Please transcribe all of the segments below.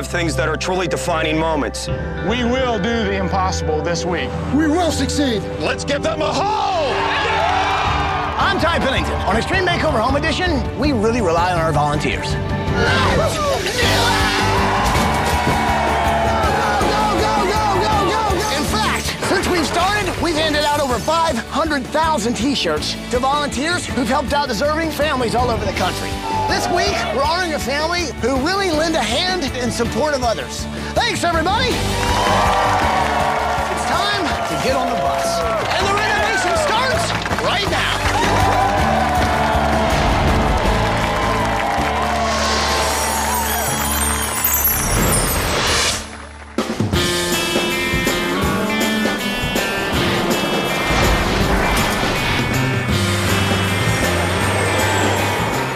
have things that are truly defining moments. We will do the impossible this week. We will succeed. Let's give them a ho! I'm Ty Pennington. On Extreme Makeover Home Edition, we really rely on our volunteers. In fact, since we've started, we've handed out over 500,000 T-shirts to volunteers who've helped out deserving families all over the country. This week, we're honoring a family who really lend a hand in support of others. Thanks, everybody. It's time to get on the bus. And the renovation starts right now.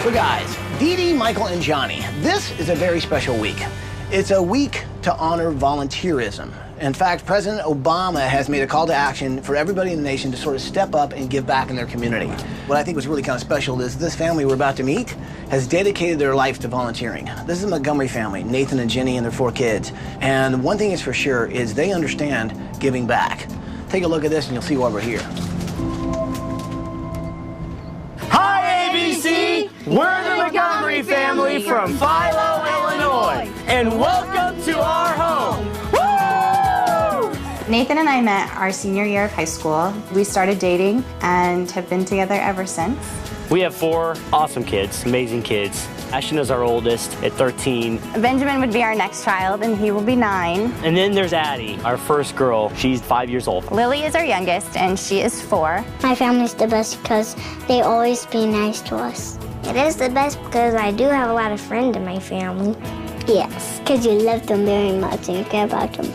So guys, Dee Dee, Michael, and Johnny, this is a very special week. It's a week to honor volunteerism. In fact, President Obama has made a call to action for everybody in the nation to sort of step up and give back in their community. What I think was really kind of special is this family we're about to meet has dedicated their life to volunteering. This is a Montgomery family, Nathan and Jenny and their 4 kids. And one thing is for sure is they understand giving back. Take a look at this and you'll see why we're here. Hi, ABC! We're the Montgomery family from Philo, Illinois, and welcome to our home. Woo! Nathan and I met our senior year of high school. We started dating and have been together ever since. We have 4 awesome kids, amazing kids. Ashton is our oldest at 13. Benjamin would be our next child, and he will be 9. And then there's Addie, our first girl. She's 5 years old. Lily is our youngest, and she is 4. My family's the best because they always be nice to us. It is the best because I do have a lot of friends in my family. Yes, because you love them very much and you care about them.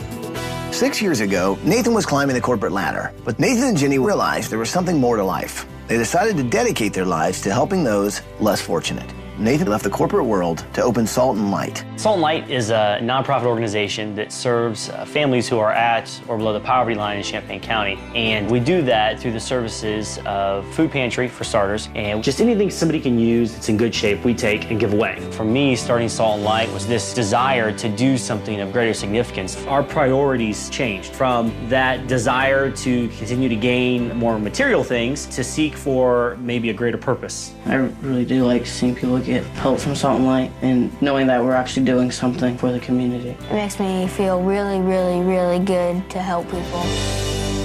6 years ago, Nathan was climbing the corporate ladder, but Nathan and Jenny realized there was something more to life. They decided to dedicate their lives to helping those less fortunate. Nathan left the corporate world to open Salt and Light. Salt and Light is a nonprofit organization that serves families who are at or below the poverty line in Champaign County. And we do that through the services of food pantry, for starters, and just anything somebody can use that's in good shape, we take and give away. For me, starting Salt and Light was this desire to do something of greater significance. Our priorities changed from that desire to continue to gain more material things to seek for maybe a greater purpose. I really do like seeing people get help from Salt and Light and knowing that we're actually doing something for the community. It makes me feel really, really, really good to help people.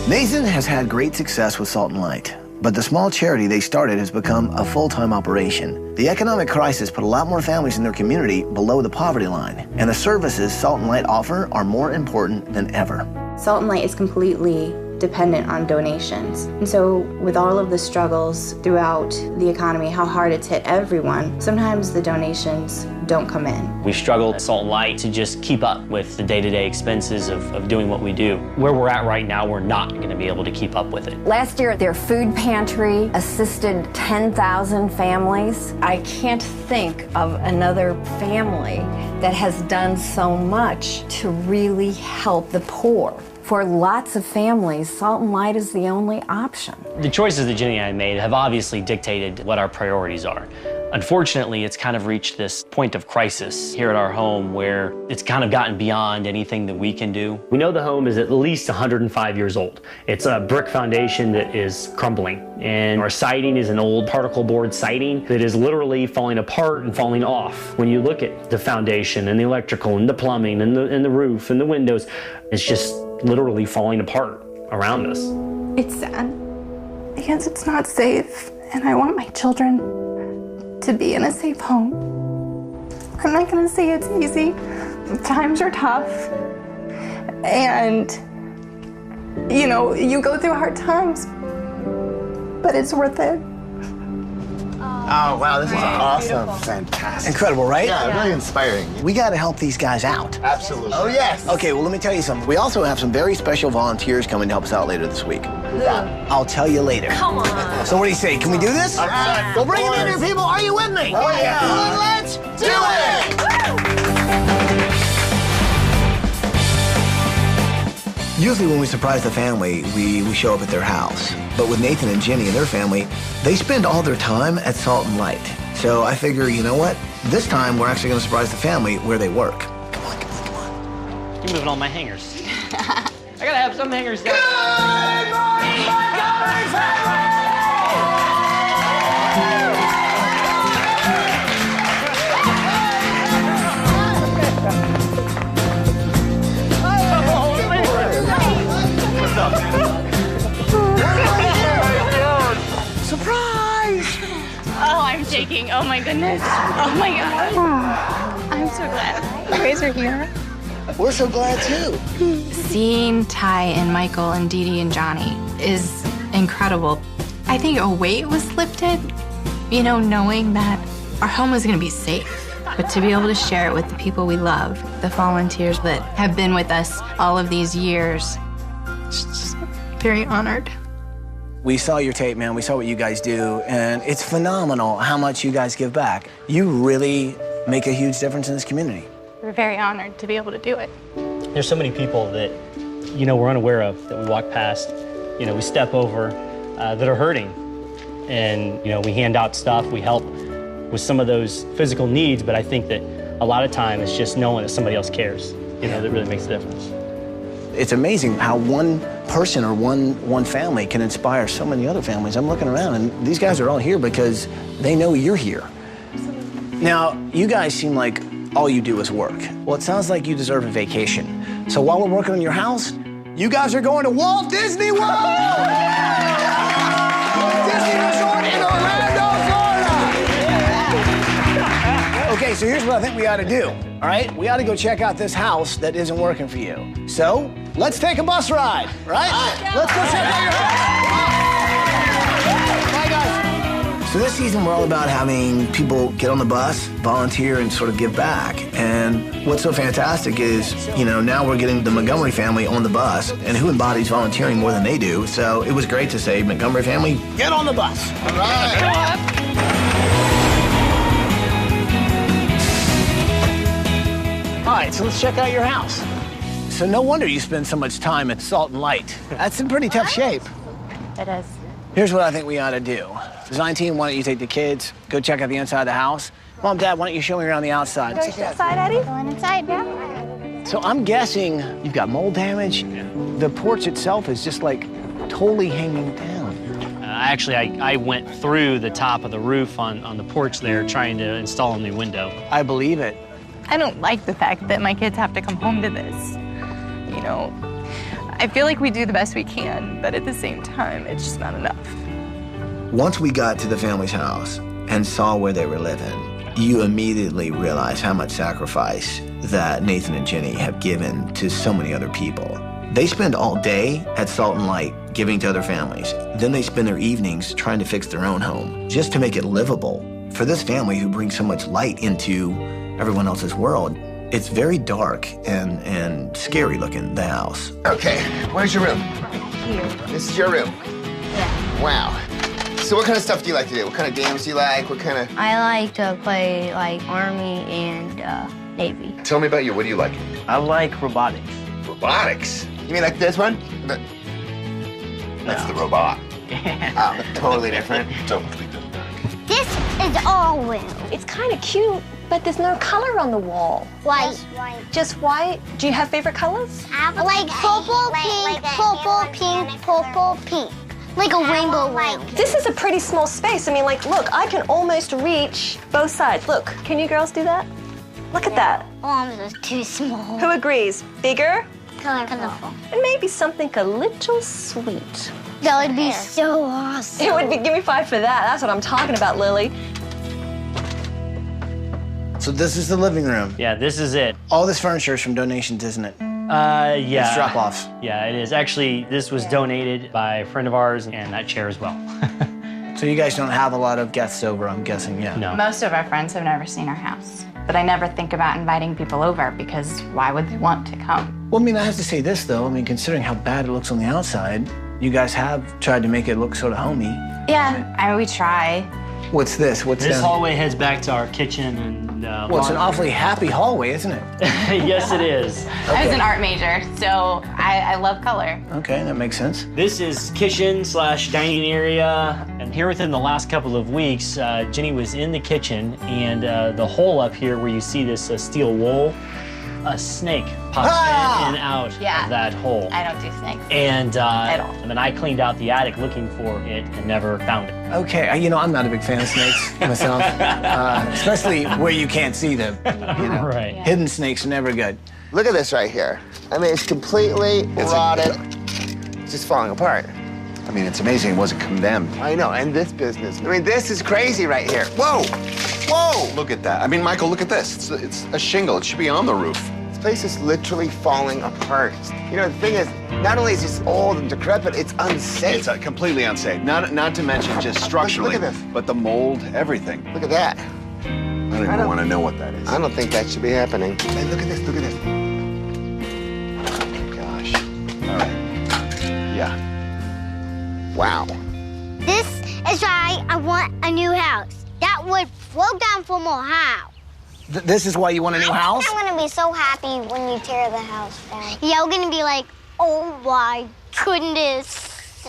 Nathan has had great success with Salt and Light, but the small charity they started has become a full-time operation. The economic crisis put a lot more families in their community below the poverty line, and the services Salt and Light offer are more important than ever. Salt and Light is completely dependent on donations. And so with all of the struggles throughout the economy, how hard it's hit everyone, sometimes the donations don't come in. We struggle at Salt and Light to just keep up with the day-to-day expenses of doing what we do. Where we're at right now, we're not going to be able to keep up with it. Last year, their food pantry assisted 10,000 families. I can't think of another family that has done so much to really help the poor. For lots of families, Salt and Light is the only option. The choices that Jenny and I made have obviously dictated what our priorities are. Unfortunately, it's kind of reached this point of crisis here at our home where it's kind of gotten beyond anything that we can do. We know the home is at least 105 years old. It's a brick foundation that is crumbling, and our siding is an old particle board siding that is literally falling apart and falling off. When you look at the foundation and the electrical and the plumbing and the roof and the windows, it's just literally falling apart around us. It's sad because it's not safe, and I want my children to be in a safe home. I'm not gonna say it's easy. Times are tough, and you know, you go through hard times, but it's worth it. Oh, wow, this is awesome. Beautiful. Fantastic. Incredible, right? Yeah, really inspiring. We got to help these guys out. Absolutely. Oh, yes. Okay, well, let me tell you something. We also have some very special volunteers coming to help us out later this week. Yeah. I'll tell you later. Come on. So what do you say? Can we do this? Yeah. Well, bring them in here, people. Are you with me? Oh, yeah. Come on, let's do it! Usually when we surprise the family, we show up at their house. But with Nathan and Jenny and their family, they spend all their time at Salt and Light. So I figure, you know what? This time we're actually going to surprise the family where they work. Come on, come on, You're moving all my hangers. I gotta have some hangers down. Good morning, Montgomery family! What's up? Surprise! Oh, I'm shaking. Oh my goodness. Oh my God. I'm so glad you guys are here. We're so glad too. Seeing Ty and Michael and Dee Dee and Johnny is incredible. I think a weight was lifted, you know, knowing that our home was gonna be safe. But to be able to share it with the people we love, the volunteers that have been with us all of these years, just very honored. We saw your tape, man. We saw what you guys do, and it's phenomenal how much you guys give back. You really make a huge difference in this community. We're very honored to be able to do it. There's so many people that, you know, we're unaware of, that we walk past, you know, we step over, that are hurting. And, you know, we hand out stuff, we help with some of those physical needs, but I think that a lot of time it's just knowing that somebody else cares, you know, that really makes a difference. It's amazing how one person or one family can inspire so many other families. I'm looking around, and these guys are all here because they know you're here. Now, you guys seem like all you do is work. Well, it sounds like you deserve a vacation. So while we're working on your house, you guys are going to Walt Disney World! Disney Resort in Orlando, Florida! Okay, so here's what I think we ought to do, all right? We ought to go check out this house that isn't working for you. So, let's take a bus ride, right? Let's go check out your house. Bye, guys. So this season, we're all about having people get on the bus, volunteer, and sort of give back. And what's so fantastic is, you know, now we're getting the Montgomery family on the bus, and who embodies volunteering more than they do? So it was great to say, Montgomery family, get on the bus. All right. All right, so let's check out your house. So no wonder you spend so much time at Salt and Light. That's in pretty tough shape. It is. Here's what I think we ought to do. Design team, why don't you take the kids, go check out the inside of the house. Mom, Dad, why don't you show me around the outside? Go inside, Eddie? Going inside, yeah. So I'm guessing you've got mold damage. The porch itself is just like totally hanging down. Actually, I went through the top of the roof on the porch there trying to install a new window. I believe it. I don't like the fact that my kids have to come home to this. You know, I feel like we do the best we can, but at the same time, it's just not enough. Once we got to the family's house and saw where they were living, you immediately realized how much sacrifice that Nathan and Jenny have given to so many other people. They spend all day at Salt and Light giving to other families. Then they spend their evenings trying to fix their own home just to make it livable. For this family who brings so much light into everyone else's world, it's very dark and scary looking, the house. Okay, where's your room? Here. This is your room? Yeah. Wow. So what kind of stuff do you like to do? What kind of games do you like? What kind of... I like to play, like, Army and Navy. Tell me about you. What do you like? I like robotics. Robotics? You mean like this one? That's the robot. Oh, totally different. Totally different. This is all room. It's kind of cute, but there's no color on the wall. White. Just white? Do you have favorite colors? Like purple, pink, purple, pink, purple, pink. Like a rainbow ring. This is a pretty small space. I mean, like, look, I can almost reach both sides. Look, can you girls do that? Look at that. Arms are too small. Who agrees? Bigger? Colorful. And maybe something a little sweet. That would be so awesome. It would be, give me 5 for that. That's what I'm talking about, Lily. So this is the living room. Yeah, this is it. All this furniture is from donations, isn't it? Yeah. It's drop-offs. Yeah, it is. Actually, this was donated by a friend of ours, and that chair as well. So you guys don't have a lot of guests over, I'm guessing, yeah? No. Most of our friends have never seen our house. But I never think about inviting people over because why would they want to come? Well, I mean, I have to say this, though. I mean, considering how bad it looks on the outside, you guys have tried to make it look sort of homey. Yeah, we try. What's this? What's This down hallway heads back to our kitchen and well, it's an awfully happy hallway, isn't it? Yes, it is. I was an art major, so I love color. Okay, that makes sense. This is kitchen/dining area, and here within the last couple of weeks, Jenny was in the kitchen, and the hole up here where you see this steel wool, a snake popped in and out of that hole. I don't do snakes. And at all. and then I cleaned out the attic looking for it and never found it. Okay, you know, I'm not a big fan of snakes myself, especially where you can't see them. You know, right. Hidden snakes are never good. Look at this right here. I mean, it's completely rotted. It's just falling apart. I mean, it's amazing it wasn't condemned. I know, and this business. I mean, this is crazy right here. Whoa! Whoa! Look at that. I mean, Michael, look at this. It's a shingle. It should be on the roof. This place is literally falling apart. You know, the thing is, not only is this old and decrepit, it's unsafe. It's completely unsafe. Not to mention just structurally. Look at this. But the mold, everything. Look at that. I don't even want to know what that is. I don't think that should be happening. Hey, look at this, look at this. Oh, gosh. All right. Yeah. Wow. This is why I want a new house. That would float down from Ohio. This is why you want a new house? I'm gonna be so happy when you tear the house down. Yeah, we're gonna be like, oh my goodness.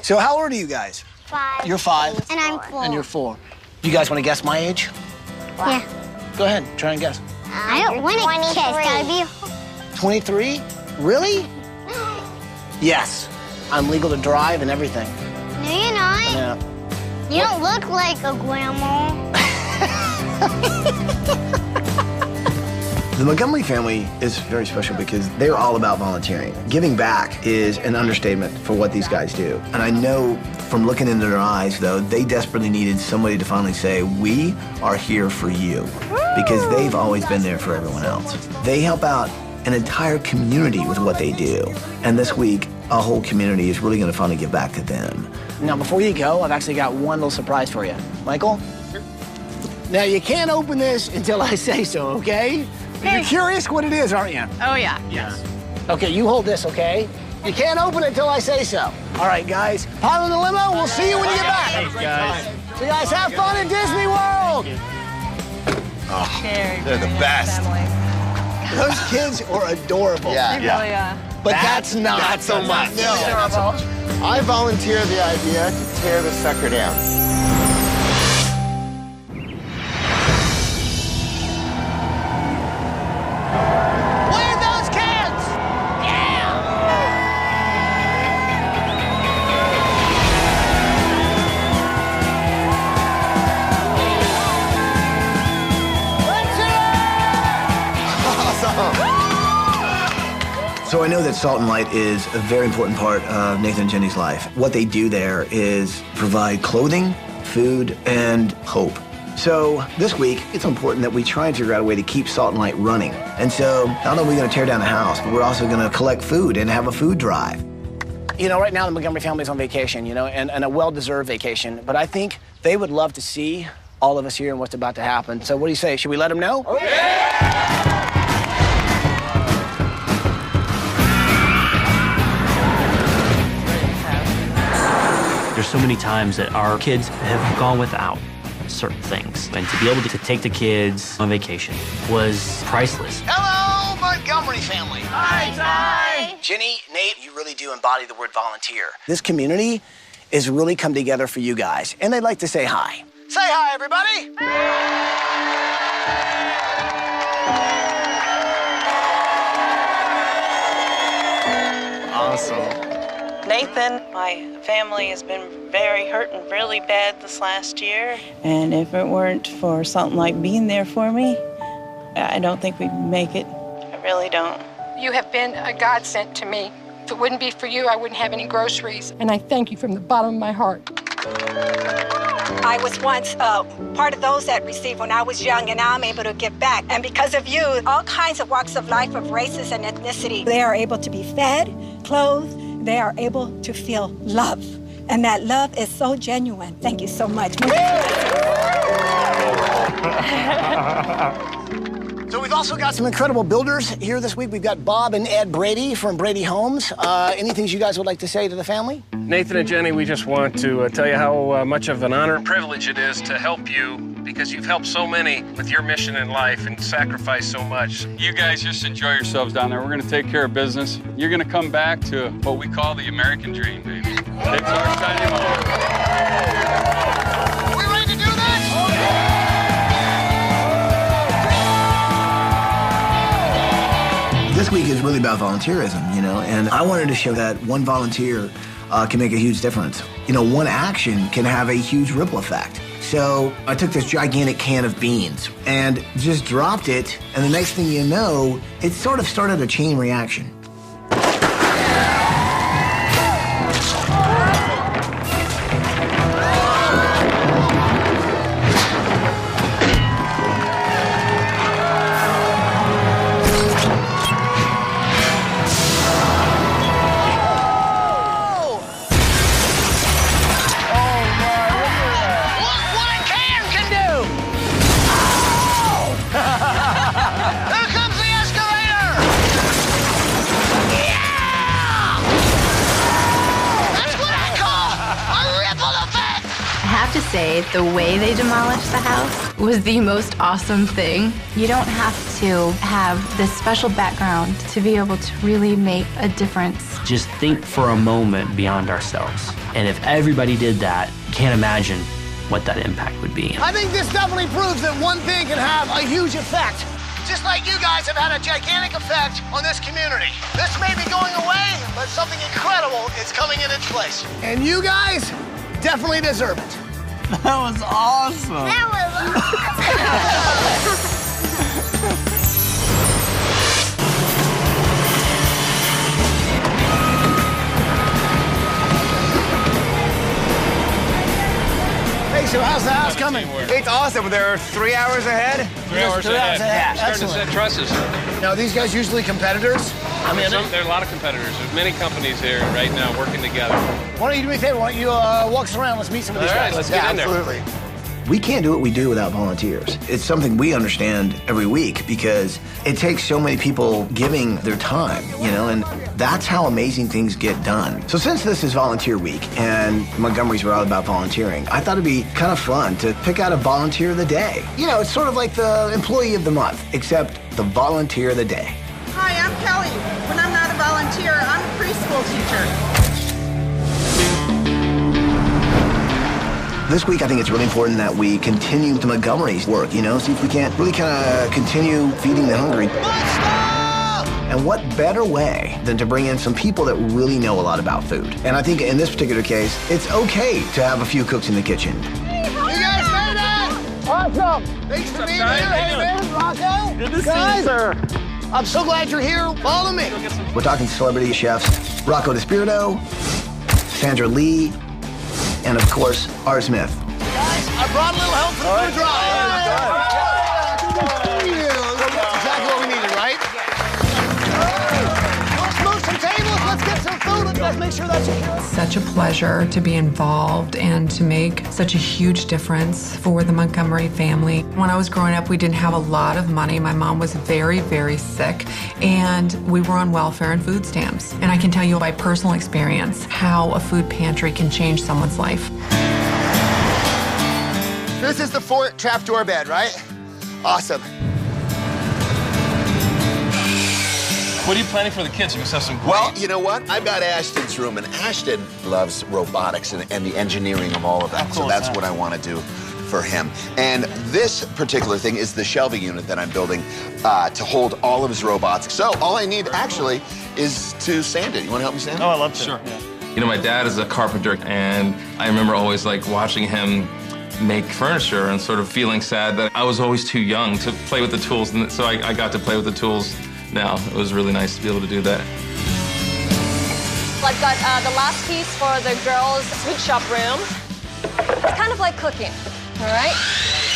So how old are you guys? 5. You're 5. And I'm 4. And you're 4. You guys want to guess my age? Yeah. Go ahead, try and guess. I don't want to guess. Gotta be 23? Really? Yes. I'm legal to drive and everything. No, you're not. Yeah. You don't look like a grandma. The Montgomery family is very special because they're all about volunteering. Giving back is an understatement for what these guys do. And I know from looking into their eyes, though, they desperately needed somebody to finally say, we are here for you. Because they've always been there for everyone else. They help out an entire community with what they do. And this week, a whole community is really going to finally give back to them. Now, before you go, I've actually got one little surprise for you. Michael? Now, you can't open this until I say so, okay? You're curious what it is, aren't you? Oh, yeah. Yes. Okay, you hold this, okay? You can't open it until I say so. All right, guys. Pile in the limo. We'll see you when you get back. Thanks, guys. So, guys, have fun at Disney World. Oh, they're the best. Those kids are adorable. Yeah. They really are. But that's not. Not so much. No. Not so much. I volunteer the idea to tear the sucker down. Where are those kids? Yeah! So I know that Salt and Light is a very important part of Nathan and Jenny's life. What they do there is provide clothing, food, and hope. So this week, it's important that we try and figure out a way to keep Salt and Light running. And so not only are we going to tear down the house, but we're also going to collect food and have a food drive. You know, right now the Montgomery family's on vacation, you know, and a well-deserved vacation. But I think they would love to see all of us here and what's about to happen. So what do you say? Should we let them know? Oh, yeah! There's so many times that our kids have gone without certain things. And to be able to take the kids on vacation was priceless. Hello, Montgomery family. Hi. Jenny, Nate, you really do embody the word volunteer. This community is really come together for you guys, and they'd like to say hi. Say hi, everybody. Awesome. Nathan, my family has been very hurt and really bad this last year. And if it weren't for Salt and Light being there for me, I don't think we'd make it. I really don't. You have been a godsend to me. If it wouldn't be for you, I wouldn't have any groceries. And I thank you from the bottom of my heart. I was once part of those that received when I was young, and now I'm able to give back. And because of you, all kinds of walks of life, of races and ethnicity, they are able to be fed, clothed, they are able to feel love. And that love is so genuine. Thank you so much. So we've also got some incredible builders here this week. We've got Bob and Ed Brady from Brady Homes. Any things you guys would like to say to the family? Nathan and Jenny, we just want to tell you how much of an honor and privilege it is to help you, because you've helped so many with your mission in life and sacrificed so much. You guys just enjoy yourselves down there. We're going to take care of business. You're going to come back to what we call the American dream, baby. It's our shiny moment. Are we ready to do this? This week is really about volunteerism, you know, and I wanted to show that one volunteer can make a huge difference. You know, one action can have a huge ripple effect. So I took this gigantic can of beans and just dropped it, and the next thing you know, it sort of started a chain reaction. Say the way they demolished the house was the most awesome thing. You don't have to have this special background to be able to really make a difference. Just think for a moment beyond ourselves. And if everybody did that, can't imagine what that impact would be. I think this definitely proves that one thing can have a huge effect. Just like you guys have had a gigantic effect on this community. This may be going away, but something incredible is coming in its place. And you guys definitely deserve it. That was awesome. That was awesome. Hey, so how's the house coming? It's awesome. They're 3 hours ahead. 3 hours ahead. Yeah, Starting to set trusses. Now, are these guys usually competitors? I mean, there are a lot of competitors. There's many companies here right now working together. Why don't you do me a favor? Why don't you walk us around? Let's meet some of these guys. Let's get in there. Absolutely. We can't do what we do without volunteers. It's something we understand every week because it takes so many people giving their time, you know, and that's how amazing things get done. So since this is Volunteer Week and Montgomery's were all about volunteering, I thought it'd be kind of fun to pick out a Volunteer of the Day. You know, it's sort of like the Employee of the Month, except the Volunteer of the Day. Hi, I'm Kelly. When I'm not a volunteer, I'm a preschool teacher. This week, I think it's really important that we continue the Montgomery's work, you know, see if we can't really kind of continue feeding the hungry. And what better way than to bring in some people that really know a lot about food? And I think in this particular case, it's okay to have a few cooks in the kitchen. You guys made it! Awesome! Thanks for being here. Hey, man, Rocco. Good to see you, sir. I'm so glad you're here. Follow me. We're talking celebrity chefs, Rocco DeSpirito, Sandra Lee, and of course, Art Smith. Guys, I brought a little help for the food drive. Good to see you. That's exactly what we needed, right? Let's move some tables. Let's get some food. Let's make sure that's secure. Such a pleasure to be involved and to make such a huge difference for the Montgomery family. When I was growing up, we didn't have a lot of money. My mom was very, very sick, and we were on welfare and food stamps. And I can tell you by personal experience how a food pantry can change someone's life. This is the Fort trapdoor bed, right? Awesome. What are you planning for the kids? You must have some great... Well, you know what? I've got Ashton's room, and Ashton loves robotics and the engineering of all of that. So that's what I want to do for him. And this particular thing is the shelving unit that I'm building to hold all of his robots. So all I need, actually, is to sand it. You want to help me sand it? Oh, I love to. Sure. Yeah. You know, my dad is a carpenter, and I remember always, like, watching him make furniture and sort of feeling sad that I was always too young to play with the tools. And so I got to play with the tools now. It was really nice to be able to do that. I've got the last piece for the girls' sweet shop room. It's kind of like cooking, all right?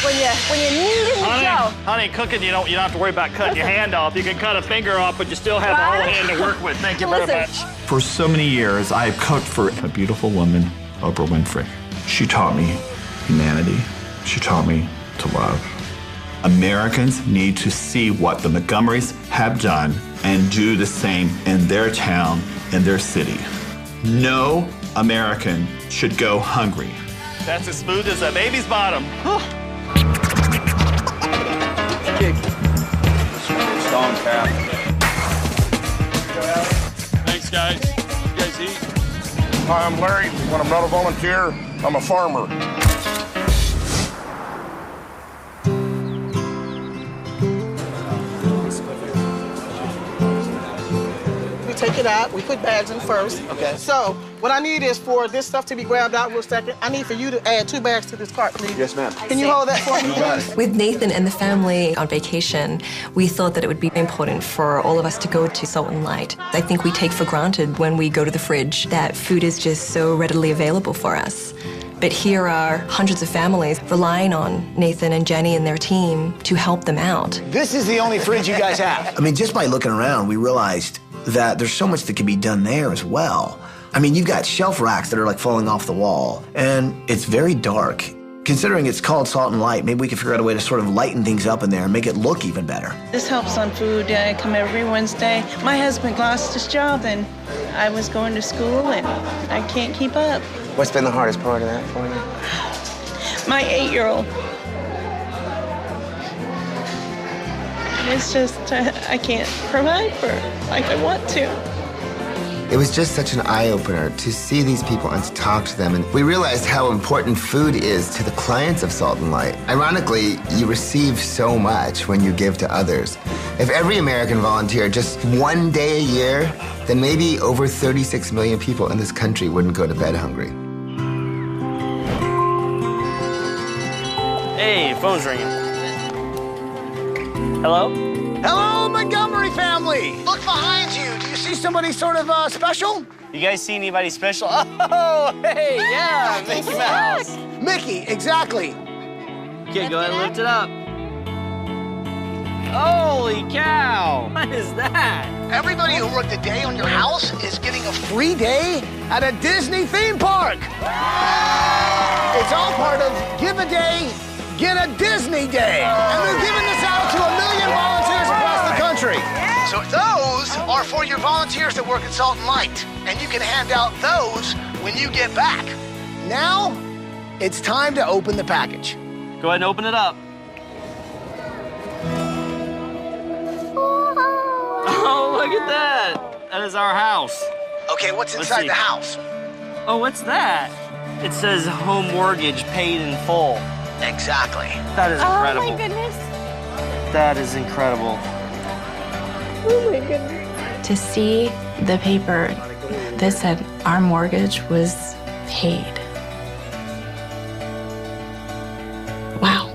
When you knead in the dough. Honey, cooking, you don't have to worry about cutting your hand off. You can cut a finger off, but you still have the whole hand to work with. Thank you very much. For so many years, I've cooked for a beautiful woman, Oprah Winfrey. She taught me humanity. She taught me to love. Americans need to see what the Montgomerys have done and do the same in their town, in their city. No American should go hungry. That's as smooth as a baby's bottom. Stone tap. Thanks, guys. You guys eat? Hi, I'm Larry. When I'm not a volunteer, I'm a farmer. it out. We put bags in first. Okay. So what I need is for this stuff to be grabbed out real second. I need for you to add 2 bags to this cart, please. Yes, ma'am. Can you hold that for me? You got it. With Nathan and the family on vacation, we thought that it would be important for all of us to go to Salt and Light. I think we take for granted when we go to the fridge that food is just so readily available for us. But here are hundreds of families relying on Nathan and Jenny and their team to help them out. This is the only fridge you guys have. I mean, just by looking around, we realized that there's so much that can be done there as well. I mean, you've got shelf racks that are like falling off the wall, and it's very dark. Considering it's called Salt and Light, maybe we could figure out a way to sort of lighten things up in there and make it look even better. This helps on food. I come every Wednesday. My husband lost his job, and I was going to school, and I can't keep up. What's been the hardest part of that for you? My 8-year-old. It's just, I can't provide for her like I want to. It was just such an eye-opener to see these people and to talk to them. And we realized how important food is to the clients of Salt and Light. Ironically, you receive so much when you give to others. If every American volunteered just 1 day a year, then maybe over 36 million people in this country wouldn't go to bed hungry. Hey, phone's ringing. Hello? Hello, Montgomery family! Look behind you. Do you see somebody sort of special? You guys see anybody special? Oh, hey, yeah, Mickey Mouse. Mickey, exactly. Okay, go ahead and lift it up. Holy cow! What is that? Everybody who worked a day on your house is getting a free day at a Disney theme park. It's all part of Give a Day, Get a Disney Day. And we're giving this out to 1 million volunteers across the country. So those are for your volunteers that work at Salt and Light. And you can hand out those when you get back. Now, it's time to open the package. Go ahead and open it up. Oh, look at that. That is our house. Okay, what's inside the house? Oh, what's that? It says home mortgage paid in full. Exactly. That is incredible. Oh, my goodness. That is incredible. Oh, my goodness. To see the paper that said our mortgage was paid. Wow.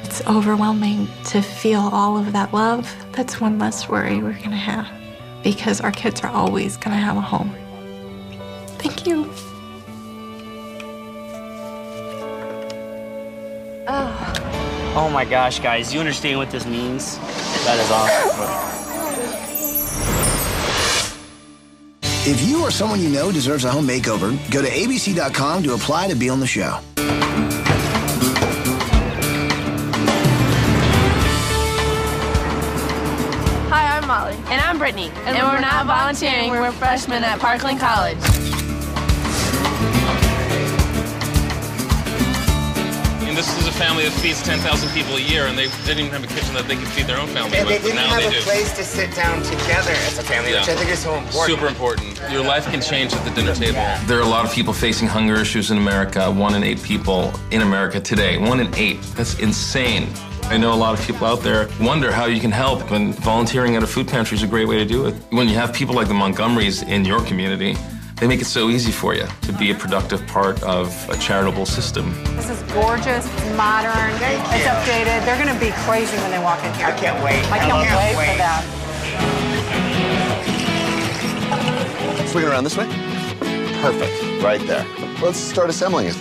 It's overwhelming to feel all of that love. That's one less worry we're gonna have because our kids are always gonna have a home. Thank you. Oh my gosh, guys, do you understand what this means? That is awesome. If you or someone you know deserves a home makeover, go to abc.com to apply to be on the show. Hi, I'm Molly. And I'm Brittany. And we're not volunteering, we're freshmen at Parkland College. And this is a family that feeds 10,000 people a year, and they didn't even have a kitchen that they could feed their own family And they with, but didn't now have they a do. place to sit down together as a family, which I think is so important. Super important. Your life can change at the dinner table. There are a lot of people facing hunger issues in America. 1 in 8 people in America today. 1 in 8. That's insane. I know a lot of people out there wonder how you can help, and volunteering at a food pantry is a great way to do it. When you have people like the Montgomerys in your community, they make it so easy for you to be a productive part of a charitable system. This is gorgeous, it's modern, it's updated. They're gonna be crazy when they walk in here. I can't wait. I can't wait for that. Swing it around this way. Perfect, right there. Let's start assembling it.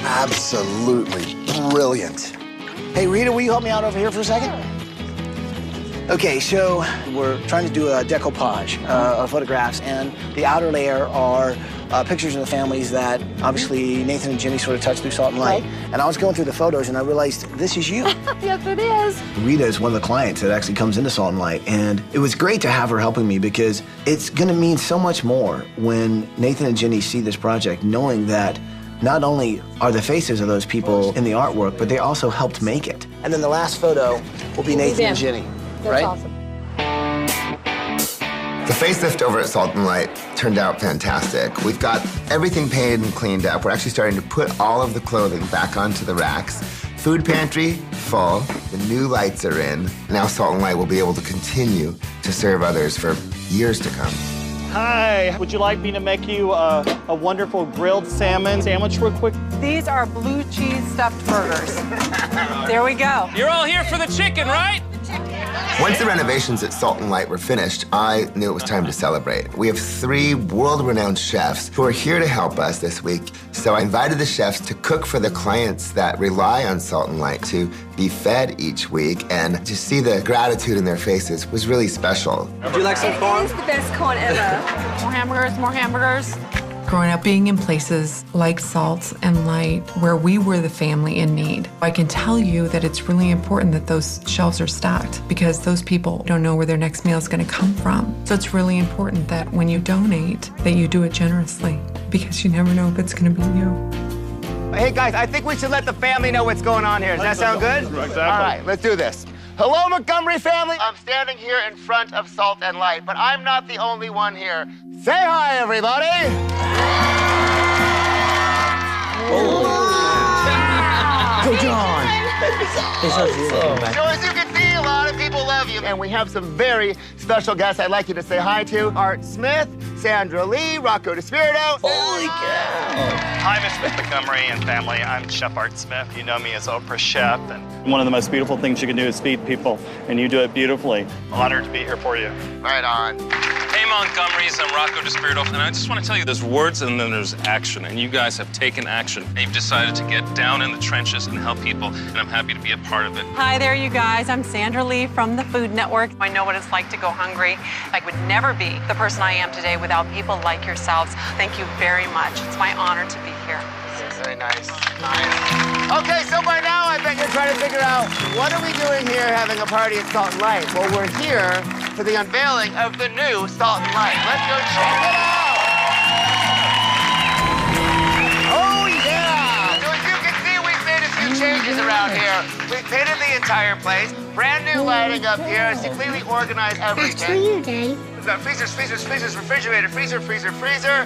Absolutely brilliant. Hey, Rita, will you help me out over here for a second? Okay, so we're trying to do a decoupage of photographs, and the outer layer are pictures of the families that obviously Nathan and Jenny sort of touched through Salt and Light. And I was going through the photos, and I realized this is you. Yes, it is. Rita is one of the clients that actually comes into Salt and Light, and it was great to have her helping me because it's going to mean so much more when Nathan and Jenny see this project, knowing that not only are the faces of those people in the artwork, but they also helped make it. And then the last photo will be Nathan and Jenny. That's right? awesome. The facelift over at Salt and Light turned out fantastic. We've got everything painted and cleaned up. We're actually starting to put all of the clothing back onto the racks. Food pantry, full. The new lights are in. Now Salt and Light will be able to continue to serve others for years to come. Hi, would you like me to make you a wonderful grilled salmon sandwich real quick? These are blue cheese stuffed burgers. There we go. You're all here for the chicken, right? Once the renovations at Salt and Light were finished, I knew it was time to celebrate. We have 3 world-renowned chefs who are here to help us this week. So I invited the chefs to cook for the clients that rely on Salt and Light to be fed each week, and to see the gratitude in their faces was really special. Would you like some corn? It is the best corn ever. More hamburgers, more hamburgers. Growing up being in places like Salt and Light, where we were the family in need, I can tell you that it's really important that those shelves are stocked, because those people don't know where their next meal is going to come from. So it's really important that when you donate, that you do it generously, because you never know if it's going to be you. Hey guys, I think we should let the family know what's going on here. Does that sound good? Exactly. All right, let's do this. Hello, Montgomery family. I'm standing here in front of Salt and Light, but I'm not the only one here. Say hi, everybody. Hey, John. So as you can see, a lot of people love you, and we have some very special guests I'd like you to say hi to. Art Smith, Sandra Lee, Rocco DeSpirito. Holy cow! Hi, Miss Smith Montgomery and family. I'm Chef Art Smith. You know me as Oprah's chef, and one of the most beautiful things you can do is feed people, and you do it beautifully. Honored to be here for you. Right on. Hey, Montgomerys, I'm Rocco DeSpirito, and I just want to tell you there's words and then there's action, and you guys have taken action. And you've decided to get down in the trenches and help people, and I'm happy to be a part of it. Hi there, you guys. I'm Sandra Lee from the Food Network. I know what it's like to go hungry. I would never be the person I am today without people like yourselves. Thank you very much. It's my honor to be here. Very nice. Okay, so by now I bet you're trying to figure out, what are we doing here having a party at Salt and Light? Well, we're here for the unveiling of the new Salt and Light. Let's go check it out. Oh, yeah. So as you can see, we've made a few changes around here. We've painted the entire place. Brand new lighting up here. It's completely organized everything. That's for you, Daddy. We've got freezers, refrigerator, freezer.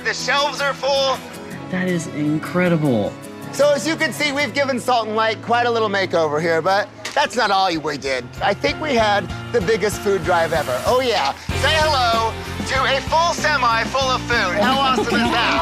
The shelves are full. That is incredible. So as you can see, we've given Salt and Light quite a little makeover here, but that's not all we did. I think we had the biggest food drive ever. Oh yeah, say hello to a full semi full of food. How awesome is that?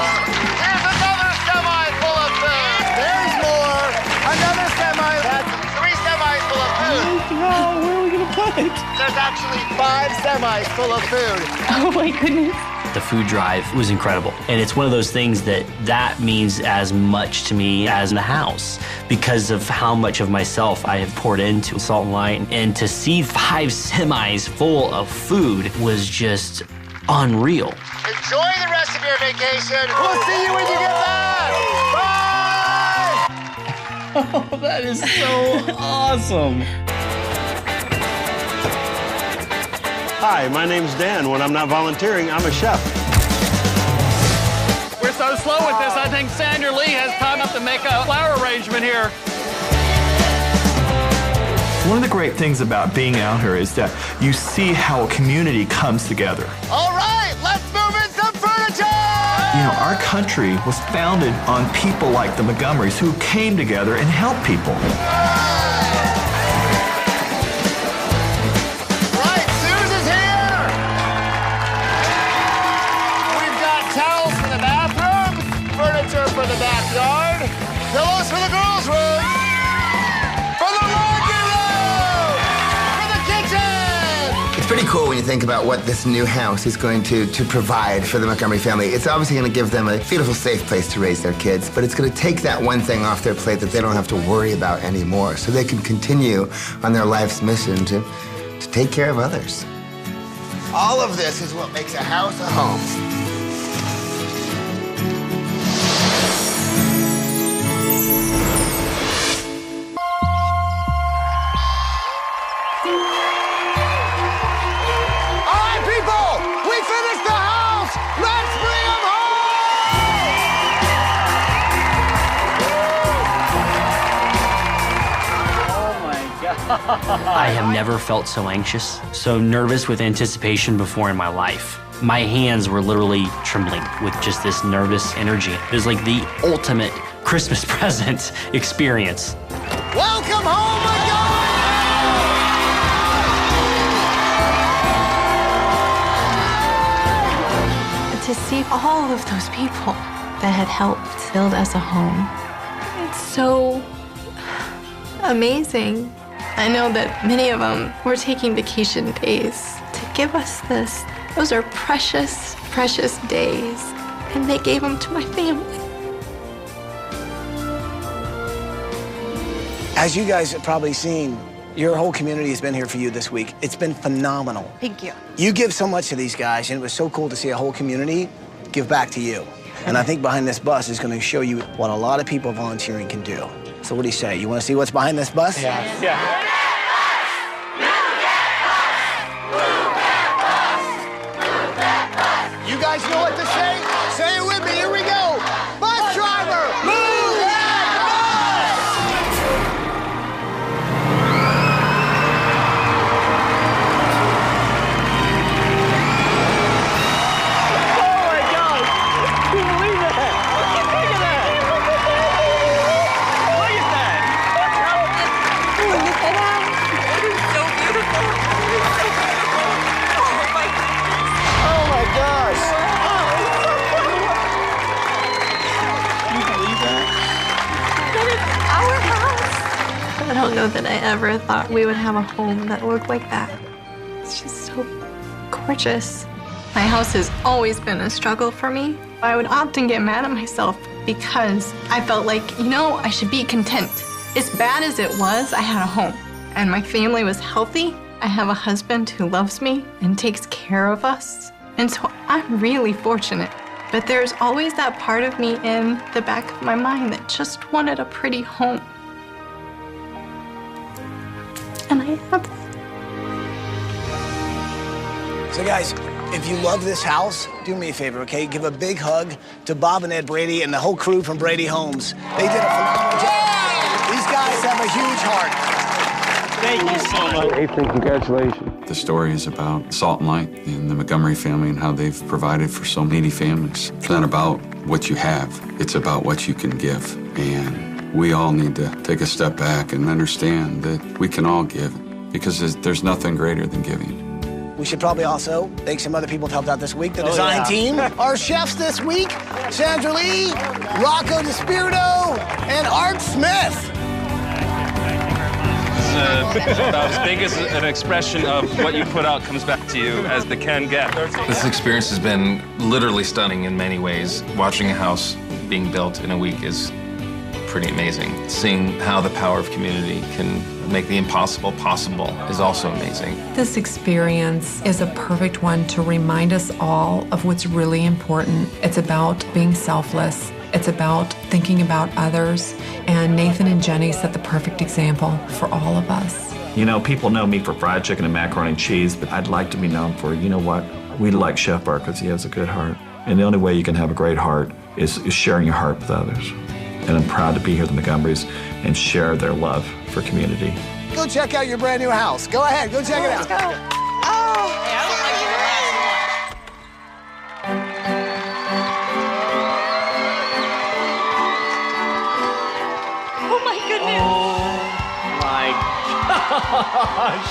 Here's another semi full of food. There's more. Another semi. That's 3 semis full of food. Oh, where are we gonna put it? There's actually 5 semis full of food. Oh my goodness. The food drive was incredible. And it's one of those things that means as much to me as the house, because of how much of myself I have poured into Salt and Light. And to see 5 semis full of food was just unreal. Enjoy the rest of your vacation. We'll see you when you get back. Bye! Oh, that is so awesome. Hi, my name's Dan. When I'm not volunteering, I'm a chef. We're so slow with this, I think Sandra Lee has time up to make a flower arrangement here. One of the great things about being out here is that you see how a community comes together. All right, let's move in some furniture! You know, our country was founded on people like the Montgomerys who came together and helped people. For the backyard, pillows for the girls' room, for the laundry room, for the kitchen. It's pretty cool when you think about what this new house is going to provide for the Montgomery family. It's obviously going to give them a beautiful, safe place to raise their kids, but it's going to take that one thing off their plate that they don't have to worry about anymore, so they can continue on their life's mission to take care of others. All of this is what makes a house a home. I have never felt so anxious, so nervous with anticipation before in my life. My hands were literally trembling with just this nervous energy. It was like the ultimate Christmas present experience. Welcome home, Montgomery! To see all of those people that had helped build us a home, it's so amazing. I know that many of them were taking vacation days to give us this. Those are precious, precious days, and they gave them to my family. As you guys have probably seen, your whole community has been here for you this week. It's been phenomenal. Thank you. You give so much to these guys, and it was so cool to see a whole community give back to you. And I think behind this bus is going to show you what a lot of people volunteering can do. So what do you say? You want to see what's behind this bus? Yeah. You guys know what to say? Say it with me. Here we go. Bus driver, move that Oh my God! Can you believe that? Look at that! Look at that! Look at that! It's so beautiful. Oh my gosh! Can you believe that? That is our house. I don't know that I ever thought we would have a home that looked like that. It's just so gorgeous. My house has always been a struggle for me. I would often get mad at myself because I felt like, I should be content. As bad as it was, I had a home and my family was healthy. I have a husband who loves me and takes care of us. And so I'm really fortunate. But there's always that part of me in the back of my mind that just wanted a pretty home. And I have that. So guys, if you love this house, do me a favor, okay? Give a big hug to Bob and Ed Brady and the whole crew from Brady Homes. They did a phenomenal job. These guys have a huge heart. Thank you so much. Nathan, congratulations. The story is about Salt and Light and the Montgomery family and how they've provided for so many families. It's not about what you have, it's about what you can give. And we all need to take a step back and understand that we can all give because there's nothing greater than giving. We should probably also thank some other people who helped out this week. The design team, our chefs this week, Sandra Lee, Rocco DeSpirito, and Art Smith. About as big as an expression of what you put out comes back to you as the can get. This experience has been literally stunning in many ways. Watching a house being built in a week is pretty amazing. Seeing how the power of community can make the impossible possible is also amazing. This experience is a perfect one to remind us all of what's really important. It's about being selfless. It's about thinking about others. And Nathan and Jenny set the perfect example for all of us. People know me for fried chicken and macaroni and cheese, but I'd like to be known for, what? We like Chef Bart because he has a good heart. And the only way you can have a great heart is sharing your heart with others. And I'm proud to be here at the Montgomerys and share their love for community. Go check out your brand new house. Go ahead, go check it out. Let's go. Oh! Hey, I look like you were last Oh my goodness. Oh my gosh.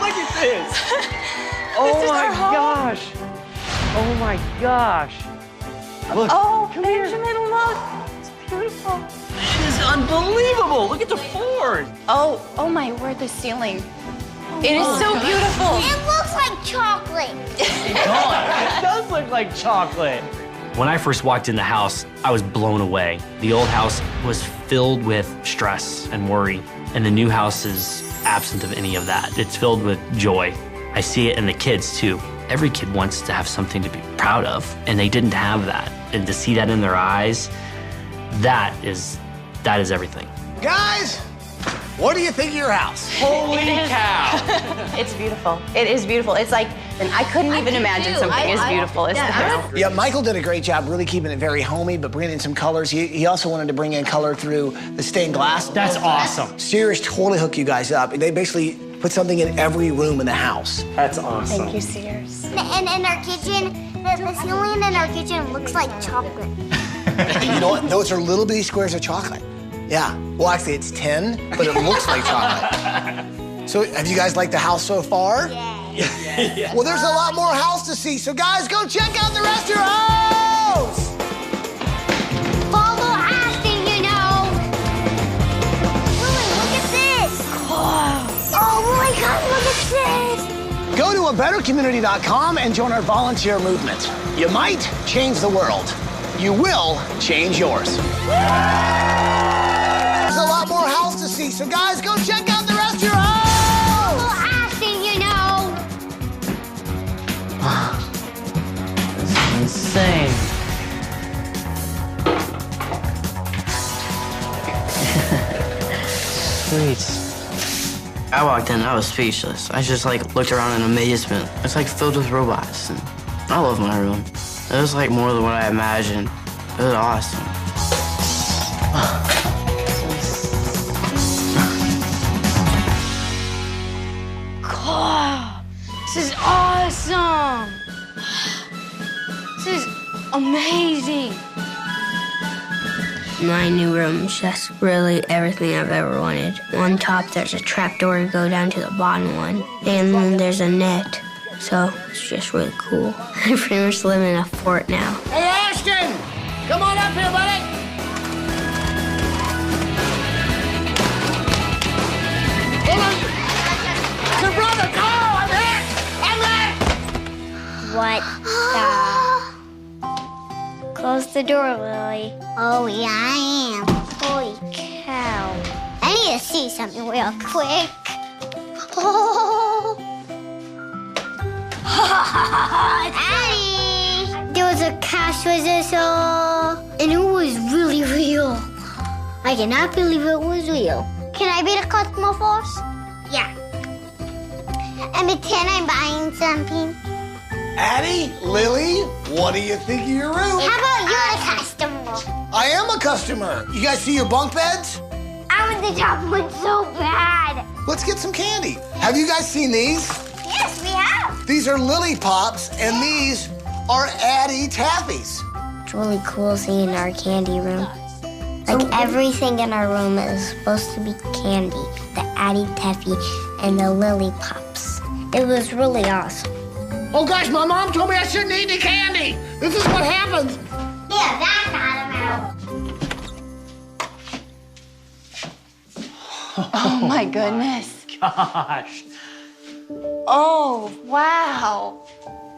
Look at this. Oh my gosh. Oh my gosh. Look. Oh, Benjamin, look. It's beautiful. It is unbelievable. Look at the floors. Oh my word, the ceiling. It is so beautiful. It looks like chocolate. It does look like chocolate. When I first walked in the house, I was blown away. The old house was filled with stress and worry, and the new house is absent of any of that. It's filled with joy. I see it in the kids, too. Every kid wants to have something to be proud of, and they didn't have that. And to see that in their eyes, that is everything. Guys, what do you think of your house? Holy cow. It's beautiful. It is beautiful. It's like, and I couldn't even imagine something as beautiful as this. Yeah, Michael did a great job really keeping it very homey, but bringing in some colors. He also wanted to bring in color through the stained glass. That's awesome. Sears totally hooked you guys up. They basically put something in every room in the house. That's awesome. Thank you, Sears. And in our kitchen, the ceiling in our kitchen looks like chocolate. You know what? Those are little bitty squares of chocolate. Yeah. Well, actually, it's 10, but it looks like chocolate. So, have you guys liked the house so far? Yeah. Well, there's a lot more house to see, so guys, go check out the rest of your house! Follow Ashton, you know. Lily, look at this. Oh my God, look at this. Go to abettercommunity.com and join our volunteer movement. You might change the world. You will change yours. There's a lot more house to see, so guys, go check out the rest of your house! Follow Ashton, you know. This is insane. Sweet. I walked in, I was speechless. I just looked around in amazement. It's filled with robots. And I love my room. It was more than what I imagined. It was awesome. God, this is awesome. This is amazing. My new room is just really everything I've ever wanted. On top, there's a trapdoor to go down to the bottom one. And then there's a net. So it's just really cool. I pretty much live in a fort now. Hey, Ashton! Come on up here, buddy! Hold on! Your brother! Oh, I'm hit! I'm hit! What the? Close the door, Lily. Oh, yeah, I am. Holy cow. I need to see something real quick. Oh. Daddy! There was a cash register, and it was really real. I cannot believe it was real. Can I be the customer first? Yeah. And pretend I'm buying something. Addie, Lily, what do you think of your room? How about you're a customer? I am a customer. You guys see your bunk beds? I want the top one so bad. Let's get some candy. Have you guys seen these? Yes, we have. These are Lily Pops, and these are Addie Taffies. It's really cool seeing our candy room. Everything in our room is supposed to be candy. The Addie Taffy and the Lily Pops. It was really awesome. Oh gosh, my mom told me I shouldn't eat any candy. This is what happens. Yeah, that's out. Oh my goodness. Gosh. Oh, wow.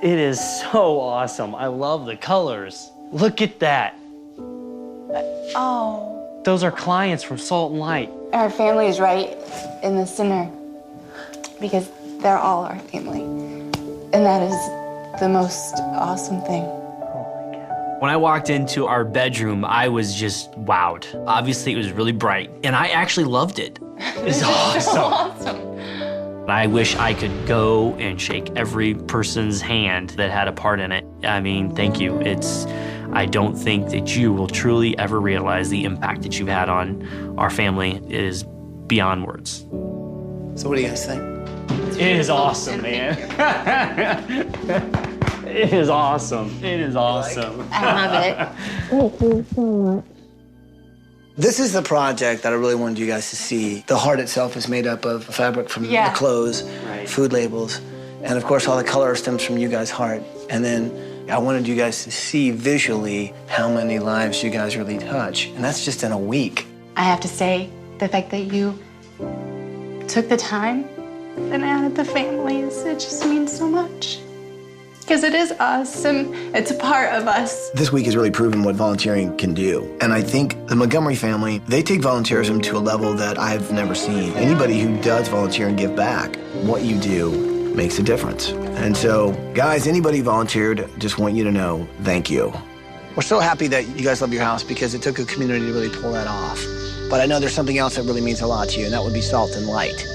It is so awesome. I love the colors. Look at that. Oh. Those are clients from Salt and Light. Our family is right in the center because they're all our family. And that is the most awesome thing. When I walked into our bedroom, I was just wowed. Obviously, it was really bright, and I actually loved it. It was awesome. I wish I could go and shake every person's hand that had a part in it. I mean, thank you. I don't think that you will truly ever realize the impact that you've had on our family. It is beyond words. So what do you guys think? It is awesome, man. It is awesome. It is awesome. I love it. This is the project that I really wanted you guys to see. The heart itself is made up of fabric from the clothes, food labels, and of course all the color stems from you guys' heart. And then I wanted you guys to see visually how many lives you guys really touch. And that's just in a week. I have to say, the fact that you took the time and added the families, it just means so much. Because it is us, and it's a part of us. This week has really proven what volunteering can do. And I think the Montgomery family, they take volunteerism to a level that I've never seen. Anybody who does volunteer and give back, what you do makes a difference. And so, guys, anybody volunteered, just want you to know, thank you. We're so happy that you guys love your house because it took a community to really pull that off. But I know there's something else that really means a lot to you, and that would be Salt and Light.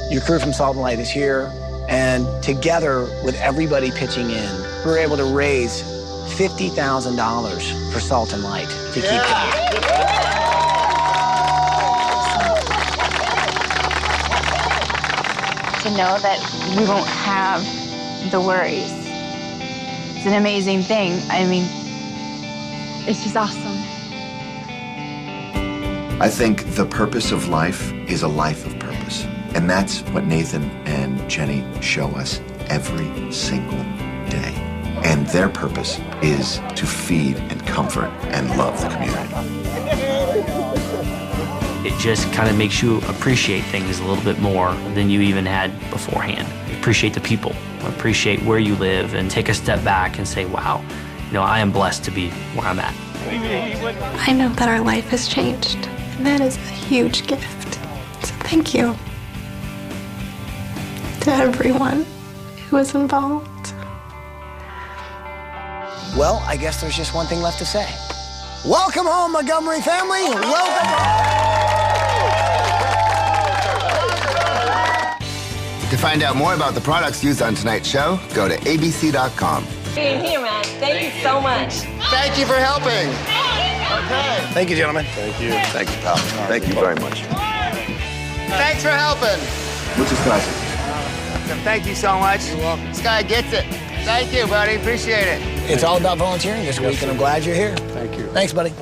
Your crew from Salt and Light is here. And together with everybody pitching in, we were able to raise $50,000 for Salt and Light to keep going. To know that we won't have the worries. It's an amazing thing. I mean, it's just awesome. I think the purpose of life is a life of purpose. And that's what Nathan and Jenny show us every single day. And their purpose is to feed and comfort and love the community. It just kind of makes you appreciate things a little bit more than you even had beforehand. Appreciate the people, appreciate where you live, and take a step back and say, wow, you know, I am blessed to be where I'm at. I know that our life has changed, and that is a huge gift. So thank you to everyone who was involved. Well, I guess there's just one thing left to say. Welcome home, Montgomery family. Welcome home. To find out more about the products used on tonight's show, go to abc.com. Being here, man. Thank you so much. Thank you for helping. Okay. Thank you, gentlemen. Thank you. Thank you, pal. Thank you very much. Thanks for helping. Muchas gracias. Thank you so much. You're welcome. This guy gets it. Thank you, buddy. Appreciate it. It's all about volunteering this week, and I'm glad you're here. Thank you. Thanks, buddy.